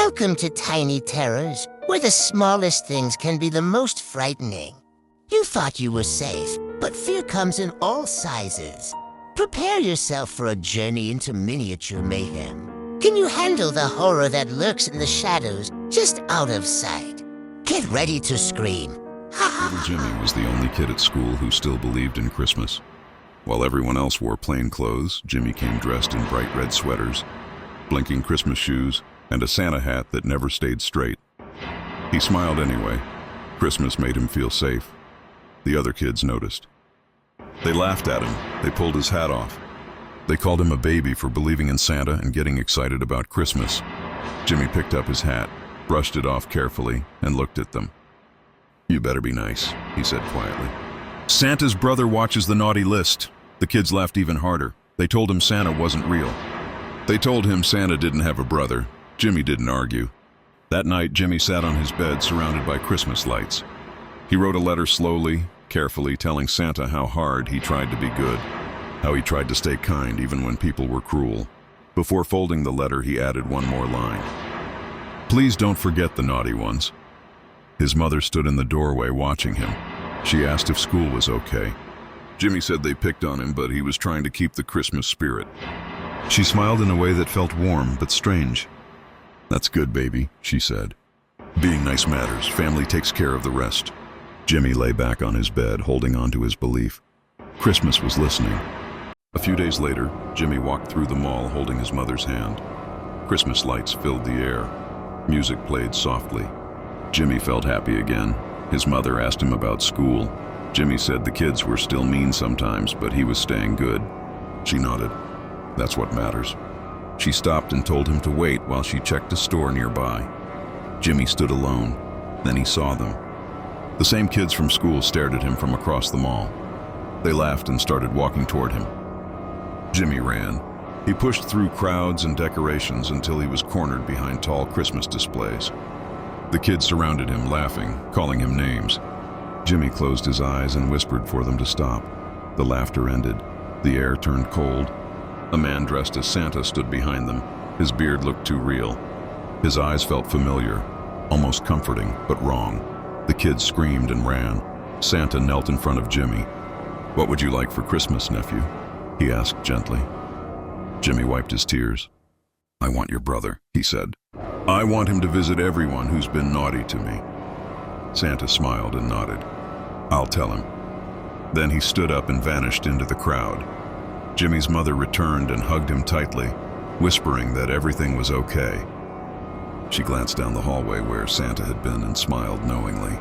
Welcome to Tiny Terrors, where the smallest things can be the most frightening. You thought you were safe, but fear comes in all sizes. Prepare yourself for a journey into miniature mayhem. Can you handle the horror that lurks in the shadows just out of sight? Get ready to scream. Little Jimmy was the only kid at school who still believed in Christmas. While everyone else wore plain clothes, Jimmy came dressed in bright red sweaters, blinking Christmas shoes, and a Santa hat that never stayed straight. He smiled anyway. Christmas made him feel safe. The other kids noticed. They laughed at him. They pulled his hat off. They called him a baby for believing in Santa and getting excited about Christmas. Jimmy picked up his hat, brushed it off carefully, and looked at them. "You better be nice," he said quietly. "Santa's brother watches the naughty list." The kids laughed even harder. They told him Santa wasn't real. They told him Santa didn't have a brother. Jimmy didn't argue. That night, Jimmy sat on his bed surrounded by Christmas lights. He wrote a letter slowly, carefully, telling Santa how hard he tried to be good, how he tried to stay kind even when people were cruel. Before folding the letter, he added one more line. "Please don't forget the naughty ones." His mother stood in the doorway watching him. She asked if school was okay. Jimmy said they picked on him, but he was trying to keep the Christmas spirit. She smiled in a way that felt warm but strange. "That's good, baby," she said. "Being nice matters. Family takes care of the rest." Jimmy lay back on his bed, holding on to his belief. Christmas was listening. A few days later, Jimmy walked through the mall holding his mother's hand. Christmas lights filled the air. Music played softly. Jimmy felt happy again. His mother asked him about school. Jimmy said the kids were still mean sometimes, but he was staying good. She nodded. "That's what matters." She stopped and told him to wait while she checked a store nearby. Jimmy stood alone. Then he saw them. The same kids from school stared at him from across the mall. They laughed and started walking toward him. Jimmy ran. He pushed through crowds and decorations until he was cornered behind tall Christmas displays. The kids surrounded him, laughing, calling him names. Jimmy closed his eyes and whispered for them to stop. The laughter ended. The air turned cold. A man dressed as Santa stood behind them. His beard looked too real. His eyes felt familiar, almost comforting, but wrong. The kids screamed and ran. Santa knelt in front of Jimmy. "What would you like for Christmas, nephew?" he asked gently. Jimmy wiped his tears. "I want your brother," he said. "I want him to visit everyone who's been naughty to me." Santa smiled and nodded. "I'll tell him." Then he stood up and vanished into the crowd. Jimmy's mother returned and hugged him tightly, whispering that everything was okay. She glanced down the hallway where Santa had been and smiled knowingly.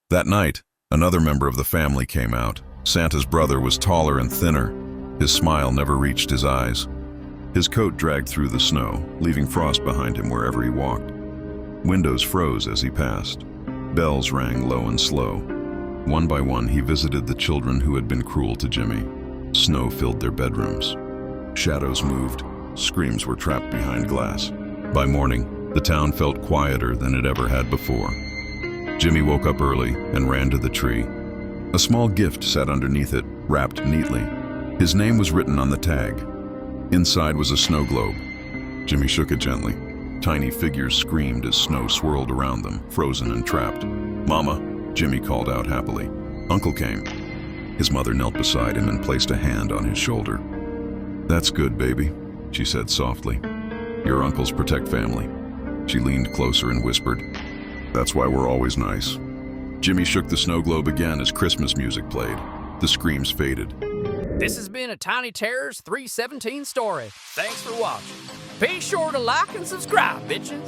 That night, another member of the family came out. Santa's brother was taller and thinner. His smile never reached his eyes. His coat dragged through the snow, leaving frost behind him wherever he walked. Windows froze as he passed. Bells rang low and slow. One by one, he visited the children who had been cruel to Jimmy. Snow filled their bedrooms. Shadows moved. Screams were trapped behind glass. By morning, the town felt quieter than it ever had before. Jimmy woke up early and ran to the tree. A small gift sat underneath it, wrapped neatly. His name was written on the tag. Inside was a snow globe. Jimmy shook it gently. Tiny figures screamed as snow swirled around them, frozen and trapped. "Mama," Jimmy called out happily. Uncle came. His mother knelt beside him and placed a hand on his shoulder. "That's good, baby," she said softly. "Your uncles protect family." She leaned closer and whispered, "That's why we're always nice." Jimmy shook the snow globe again as Christmas music played. The screams faded. This has been a Tiny Terrors 317 story. Thanks for watching. Be sure to like and subscribe, bitches.